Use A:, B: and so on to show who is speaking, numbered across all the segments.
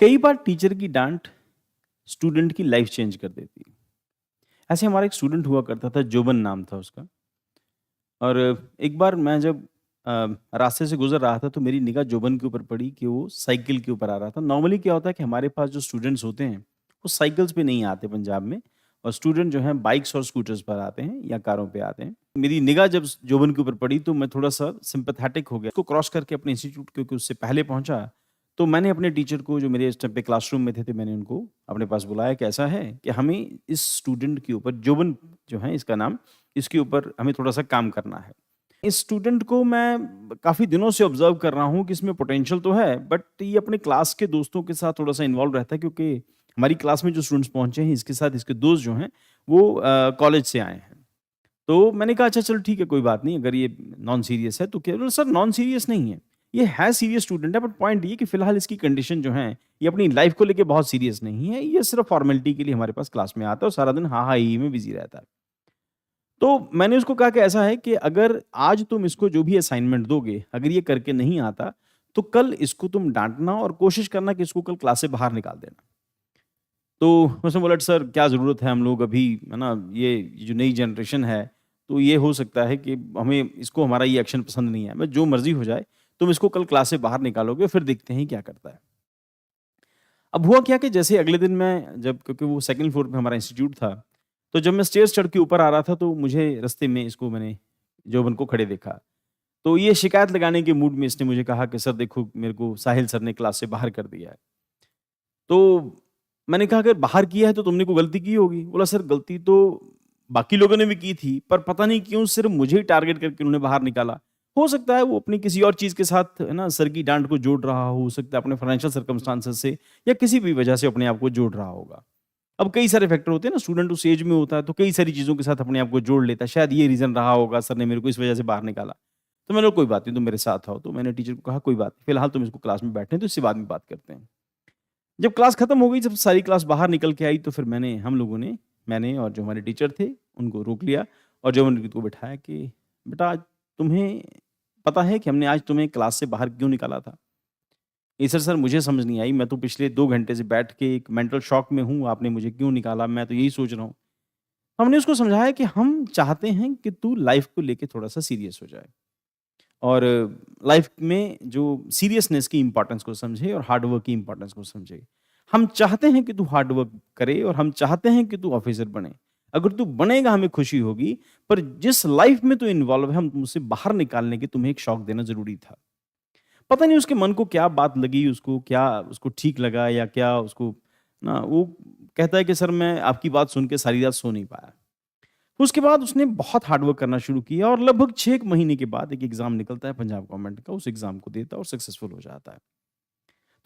A: कई बार टीचर की डांट स्टूडेंट की लाइफ चेंज कर देती है। ऐसे हमारा एक स्टूडेंट हुआ करता था, जोबन नाम था उसका। और एक बार मैं जब रास्ते से गुजर रहा था तो मेरी निगाह जोबन के ऊपर पड़ी कि वो साइकिल के ऊपर आ रहा था। नॉर्मली क्या होता है कि हमारे पास जो स्टूडेंट्स होते हैं वो साइकिल्स पे नहीं आते पंजाब में, और स्टूडेंट जो हैं बाइक्स और स्कूटर्स पर आते हैं या कारों पे आते हैं। मेरी निगाह जब जोबन के ऊपर पड़ी तो मैं थोड़ा सा सिंपैथेटिक हो गया, उसको क्रॉस करके अपने इंस्टीट्यूट, क्योंकि उससे पहले पहुंचा। तो मैंने अपने टीचर को, जो मेरे इस टाइम पे क्लासरूम में थे, मैंने उनको अपने पास बुलाया कि ऐसा है कि हमें इस स्टूडेंट के ऊपर, जोबन जो है इसका नाम, इसके ऊपर हमें थोड़ा सा काम करना है। इस स्टूडेंट को मैं काफ़ी दिनों से ऑब्ज़र्व कर रहा हूँ कि इसमें पोटेंशियल तो है, बट ये अपने क्लास के दोस्तों के साथ थोड़ा-सा इन्वॉल्व रहता है, क्योंकि हमारी क्लास में जो स्टूडेंट्स पहुँचे हैं, इसके साथ इसके दोस्त जो हैं, वो कॉलेज से आए हैं। तो मैंने कहा, अच्छा चलो ठीक है, कोई बात नहीं, अगर ये नॉन सीरियस है तो क्या? बोले, सर नॉन सीरियस नहीं है, ये है सीरियस स्टूडेंट है, बट पॉइंट ये कि फिलहाल इसकी कंडीशन जो है, ये अपनी लाइफ़ को लेके बहुत सीरियस नहीं है, ये सिर्फ़ फॉर्मेलिटी के लिए हमारे पास क्लास में आता है और सारा दिन हाँ, हाँ, ही में बिज़ी रहता है। तो मैंने उसको कहा कि ऐसा है कि अगर आज तुम इसको जो भी असाइनमेंट दोगे, अगर ये करके नहीं आता, तो कल इसको तुम डाँटना और कोशिश करना कि इसको कल क्लास से बाहर निकाल देना। तो उसने बोला, सर क्या ज़रूरत है, हम लोग अभी, है ना, ये जो नई जनरेशन है, तो ये हो सकता है कि हमें इसको हमारा ये एक्शन पसंद नहीं है। मैं जो मर्ज़ी हो जाए, तुम इसको कल क्लास से बाहर निकालोगे, फिर देखते हैं क्या करता है। अब हुआ क्या कि जैसे अगले दिन मैं जब, क्योंकि वो सेकंड फ्लोर पे हमारा इंस्टीट्यूट था, तो जब मैं स्टेयर्स चढ़ के ऊपर आ रहा था तो मुझे रास्ते में इसको मैंने, जोबन को खड़े देखा। तो ये शिकायत लगाने के मूड में इसने मुझे कहा कि सर देखो, मेरे को साहिल सर ने क्लास से बाहर कर दिया है। तो मैंने कहा, अगर बाहर किया है तो तुमने कोई गलती की होगी। बोला, सर गलती तो बाकी लोगों ने भी की थी, पर पता नहीं क्यों सिर्फ मुझे ही टारगेट करके उन्होंने बाहर निकाला। हो सकता है वो अपनी किसी और चीज़ के साथ, है ना, सर की डाँट को जोड़ रहा हो सकता है अपने फाइनेंशियल सर्कमस्टेंसेस से, या किसी भी वजह से अपने आप को जोड़ रहा होगा। अब कई सारे फैक्टर होते हैं ना, स्टूडेंट उस एज में होता है तो कई सारी चीज़ों के साथ अपने आप को जोड़ लेता है। शायद ये रीज़न रहा होगा, सर ने मेरे को इस वजह से बाहर निकाला। तो मैंने कहा, कोई बात नहीं, तुम मेरे साथ आओ। तो मैंने टीचर को कहा, कोई बात नहीं, फिलहाल तुम इसको क्लास में बैठने दो, इससे बाद में बात करते हैं। जब क्लास खत्म हो गई, जब सारी क्लास बाहर निकल के आई, तो फिर हम लोगों ने, मैंने और जो हमारे टीचर थे, उनको रोक लिया और जो उनको बिठाया कि बेटा, तुम्हें पता है कि हमने आज तुम्हें क्लास से बाहर क्यों निकाला था? ये सर मुझे समझ नहीं आई, मैं तो पिछले 2 घंटे से बैठ के एक मेंटल शॉक में हूँ, आपने मुझे क्यों निकाला? मैं तो यही सोच रहा हूँ। हमने उसको समझाया कि हम चाहते हैं कि तू लाइफ़ को लेके थोड़ा-सा सीरियस हो जाए, और लाइफ़ में जो सीरियसनेस की इम्पोर्टेंस को समझे और हार्ड वर्क की इम्पोर्टेंस को समझे। हम चाहते हैं कि तू हार्ड वर्क करे और हम चाहते हैं कि तू ऑफ़िसर बने। अगर तू बनेगा हमें खुशी होगी, पर जिस लाइफ़ में तू इन्वॉल्व है, हम तुमसे बाहर निकालने के तुम्हें एक शॉक देना ज़रूरी था। पता नहीं उसके मन को क्या बात लगी, उसको क्या, उसको ठीक लगा या क्या उसको, ना वो कहता है कि सर मैं आपकी बात सुन के सारी रात सो नहीं पाया। उसके बाद उसने बहुत हार्ड वर्क करना शुरू किया और लगभग 6 महीने के बाद एक एग्ज़ाम निकलता है पंजाब गवर्नमेंट का, उस एग्ज़ाम को देता है और सक्सेसफुल हो जाता है।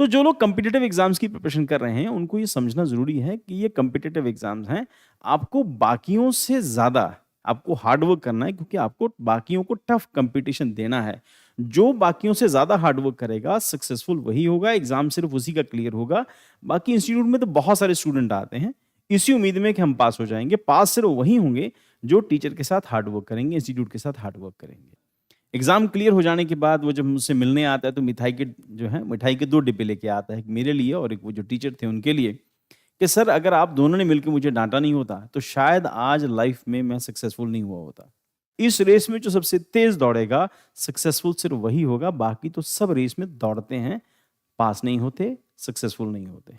A: तो जो लोग कॉम्पिटिटिव एग्ज़ाम्स की प्रिपरेशन कर रहे हैं, उनको ये समझना ज़रूरी है कि ये कॉम्पिटिटिव एग्ज़ाम्स हैं। आपको बाकियों से ज़्यादा आपको हार्ड वर्क करना है, क्योंकि आपको बाकियों को टफ कॉम्पिटिशन देना है। जो बाकियों से ज़्यादा हार्ड वर्क करेगा, सक्सेसफुल वही होगा, एग्ज़ाम सिर्फ़ उसी का क्लियर होगा। बाकी इंस्टीट्यूट में तो बहुत सारे स्टूडेंट आते हैं, इसी उम्मीद में कि हम पास हो जाएँगे। पास सिर्फ़ वही होंगे जो टीचर के साथ हार्ड वर्क करेंगे, इंस्टीट्यूट के साथ हार्ड वर्क करेंगे। एग्ज़ाम क्लियर हो जाने के बाद वो जब मुझसे मिलने आता है तो मिठाई के 2 डिब्बे लेके आता है, एक मेरे लिए और एक वो जो टीचर थे उनके लिए, कि सर अगर आप दोनों ने मिलके मुझे डाँटा नहीं होता, तो शायद आज लाइफ़ में मैं सक्सेसफुल नहीं हुआ होता। इस रेस में जो सबसे तेज़ दौड़ेगा, सक्सेसफुल सिर्फ़ वही होगा, बाकी तो सब रेस में दौड़ते हैं, पास नहीं होते, सक्सेसफुल नहीं होते।